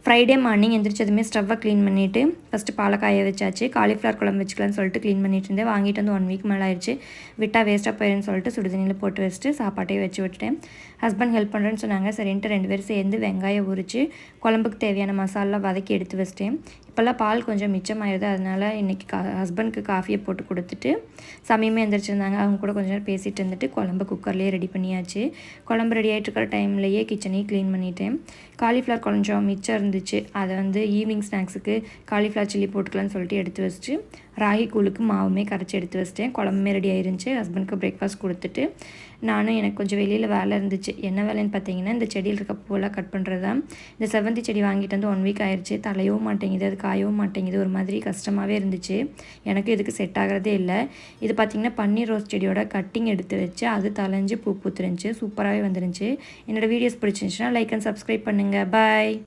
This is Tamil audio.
ஃப்ரைடே மார்னிங் எந்திரிச்சதுமே ஸ்டவ்வை க்ளீன் பண்ணிவிட்டு ஃபஸ்ட்டு பாலை காய வச்சாச்சு. காலிஃப்ளவர் குழம்பு வச்சுக்கலான்னு சொல்லிட்டு க்ளீன் பண்ணிட்டு இருந்தேன். வாங்கிட்டு வந்து 1 வீக் மேலே ஆயிடுச்சு. விட்டால் வேஸ்ட்டாக போயிருன்னு சொல்லிட்டு சுடுதண்ணியில் போட்டு வச்சுட்டு சாப்பாட்டையும் வச்சு விட்டுட்டேன். ஹஸ்பண்ட் ஹெல்ப் பண்ணுறேன்னு சொன்னாங்க. சரின்ட்டு 2 பேரும் சேர்ந்து வெங்காயம் உரித்து குழம்புக்கு தேவையான மசாலா வதக்கி எடுத்து வச்சிட்டேன். இப்போல்லாம் பால் கொஞ்சம் மிச்சமாயிருது. அதனால் இன்றைக்கி ஹஸ்பண்ட்க்கு காஃபியை போட்டு கொடுத்துட்டு சமயமே எந்திரிச்சிருந்தாங்க. அவங்க கூட கொஞ்சம் நேரம் பேசிகிட்டு இருந்துட்டு குழம்பு குக்கர்லேயே ரெடி பண்ணியாச்சு. குழம்பு ரெடி ஆகிட்டு இருக்கிற டைம்லேயே கிச்சனையும் க்ளீன் பண்ணிட்டேன். காலிஃப்ளவர் கொஞ்சம் மிச்சம் இருந்துச்சு. அதை வந்து ஈவினிங் ஸ்நாக்ஸுக்கு காலிஃப்ளவர் சில்லி போட்டுக்கலான்னு சொல்லிட்டு எடுத்து வச்சுட்டு ராகி கூழுக்கு மாவுமே கரைச்சி எடுத்து வச்சிட்டேன். குழம்புமே ரெடி ஆயிருந்துச்சு. ஹஸ்பண்ட்க்கு பிரேக்ஃபாஸ்ட் கொடுத்துட்டு நானும் எனக்கு கொஞ்சம் வெளியில் வேலை இருந்துச்சு. என்ன வேலைன்னு பார்த்தீங்கன்னா, இந்த செடியில் இருக்க பூவெல்லாம் கட் பண்ணுறது தான். இந்த செவந்தி செடி வாங்கிட்டு வந்து 1 வீக் ஆயிடுச்சு. தலையவும் மாட்டேங்குது, அது காயவும் மாட்டேங்குது. ஒரு மாதிரி கஷ்டமாகவே இருந்துச்சு. எனக்கு இதுக்கு செட் ஆகிறதே இல்லை. இது பார்த்திங்கன்னா பன்னீர் ரோஸ் செடியோட கட்டிங் எடுத்து வச்சு அது தலைஞ்சு பூ பூத்துருந்துச்சு. சூப்பராகவே வந்துருந்துச்சு. என்னோடய வீடியோஸ் பிடிச்சிருந்துச்சுன்னா லைக் அண்ட் சப்ஸ்கிரைப் பண்ணுங்கள். பாய்.